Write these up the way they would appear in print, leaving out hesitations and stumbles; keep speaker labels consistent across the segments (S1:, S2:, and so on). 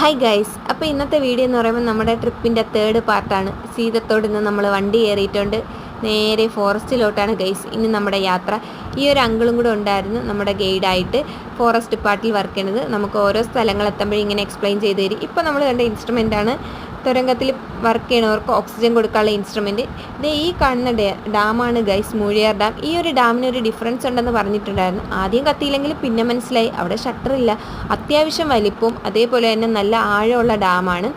S1: Hi guys, അപ്പോൾ ഇന്നത്തെ video എന്ന് പറയുമ്പോൾ നമ്മുടെ ട്രിപ്പിൻ്റെ തേർഡ് പാർട്ടാണ്. സീതത്തോട് നിന്ന് നമ്മൾ വണ്ടി കയറിയിട്ടുണ്ട്, നേരെ ഫോറസ്റ്റിലോട്ടാണ് ഗൈസ് ഇനി നമ്മുടെ യാത്ര. ഈ ഒരു അങ്കിളും കൂടെ ഉണ്ടായിരുന്നു നമ്മുടെ ഗൈഡായിട്ട്, ഫോറസ്റ്റ് ഡിപ്പാർട്ടിൽ വർക്ക് ചെയ്യുന്നത്. നമുക്ക് ഓരോ സ്ഥലങ്ങളെത്തുമ്പോഴും ഇങ്ങനെ എക്സ്പ്ലെയിൻ ചെയ്ത് തരും. ഇപ്പോൾ നമ്മൾ കണ്ട ഇൻസ്ട്രുമെൻ്റാണ് തുരങ്കത്തിൽ വർക്ക് ചെയ്യണവർക്ക് ഓക്സിജൻ കൊടുക്കാനുള്ള ഇൻസ്ട്രുമെൻറ്റ്. ഇത് ഈ കാണുന്ന ഡാമാണ് ഗൈസ്, മൂഴിയാർ ഡാം. ഈ ഒരു ഡാമിന് ഒരു ഡിഫറൻസ് ഉണ്ടെന്ന് പറഞ്ഞിട്ടുണ്ടായിരുന്നു. ആദ്യം കത്തിയില്ലെങ്കിൽ പിന്നെ മനസ്സിലായി, അവിടെ ഷട്ടറില്ല. അത്യാവശ്യം വലിപ്പവും അതേപോലെ തന്നെ നല്ല ആഴമുള്ള ഡാമാണ്.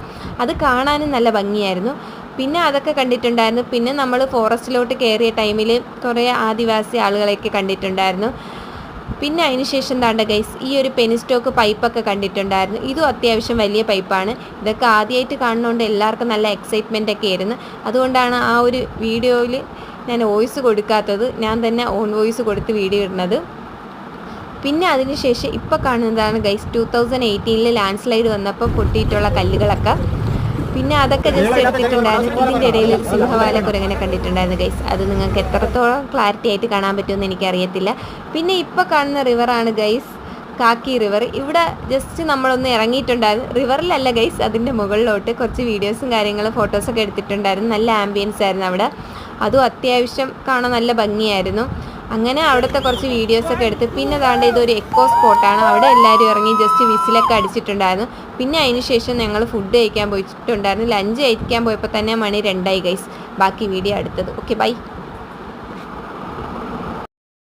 S1: അത് കാണാനും നല്ല ഭംഗിയായിരുന്നു. പിന്നെ അതൊക്കെ കണ്ടിട്ടുണ്ടായിരുന്നു. പിന്നെ നമ്മൾ ഫോറസ്റ്റിലോട്ട് കയറിയ ടൈമിൽ കുറേ ആദിവാസി ആളുകളെയൊക്കെ കണ്ടിട്ടുണ്ടായിരുന്നു. പിന്നെ അതിന് ശേഷം താണ്ട ഗൈസ് ഈ ഒരു പെനിസ്റ്റോക്ക് പൈപ്പൊക്കെ കണ്ടിട്ടുണ്ടായിരുന്നു. ഇതും അത്യാവശ്യം വലിയ പൈപ്പാണ്. ഇതൊക്കെ ആദ്യമായിട്ട് കാണുന്നതുകൊണ്ട് എല്ലാവർക്കും നല്ല എക്സൈറ്റ്മെൻ്റ് ഒക്കെ ആയിരുന്നു. അതുകൊണ്ടാണ് ആ ഒരു വീഡിയോയിൽ ഞാൻ വോയിസ് കൊടുക്കാത്തത്, ഞാൻ തന്നെ ഓൺ വോയിസ് കൊടുത്ത് വീഡിയോ ഇടുന്നത്. പിന്നെ അതിനുശേഷം ഇപ്പോൾ കാണുന്നതാണ് ഗൈസ് 2018 ലാൻഡ് സ്ലൈഡ് വന്നപ്പോൾ പൊട്ടിയിട്ടുള്ള കല്ലുകളൊക്കെ. പിന്നെ അതൊക്കെ ജസ്റ്റ് എടുത്തിട്ടുണ്ടായിരുന്നു. ഇതിൻ്റെ ഇടയിൽ ഒരു സിംഹവാല കുരങ്ങനെ കണ്ടിട്ടുണ്ടായിരുന്നു ഗൈസ്. അത് നിങ്ങൾക്ക് എത്രത്തോളം ക്ലാരിറ്റി ആയിട്ട് കാണാൻ പറ്റുമെന്ന് എനിക്കറിയത്തില്ല. പിന്നെ ഇപ്പോൾ കാണുന്ന റിവറാണ് ഗൈസ്, കാക്കി റിവർ. ഇവിടെ ജസ്റ്റ് നമ്മളൊന്ന് ഇറങ്ങിയിട്ടുണ്ടായിരുന്നു. റിവറിലല്ല ഗൈസ്, അതിൻ്റെ മുകളിലോട്ട് കുറച്ച് വീഡിയോസും കാര്യങ്ങളും ഫോട്ടോസൊക്കെ എടുത്തിട്ടുണ്ടായിരുന്നു. നല്ല ആംബിയൻസ് ആയിരുന്നു അവിടെ. അതും അത്യാവശ്യം കാണാൻ നല്ല ഭംഗിയായിരുന്നു. അങ്ങനെ അവിടുത്തെ കുറച്ച് വീഡിയോസൊക്കെ എടുത്ത് പിന്നെ താണ്ട് ഇതൊരു എക്കോ സ്പോട്ടാണ്. അവിടെ എല്ലാവരും ഇറങ്ങി ജസ്റ്റ് വിസിലൊക്കെ അടിച്ചിട്ടുണ്ടായിരുന്നു. പിന്നെ അതിന് ശേഷം ഞങ്ങൾ ഫുഡ് കഴിക്കാൻ പോയിട്ടുണ്ടായിരുന്നു. ലഞ്ച് കഴിക്കാൻ പോയപ്പോൾ തന്നെ മണി 2 ഗൈസ്. ബാക്കി വീഡിയോ അടുത്തത്. Okay, by.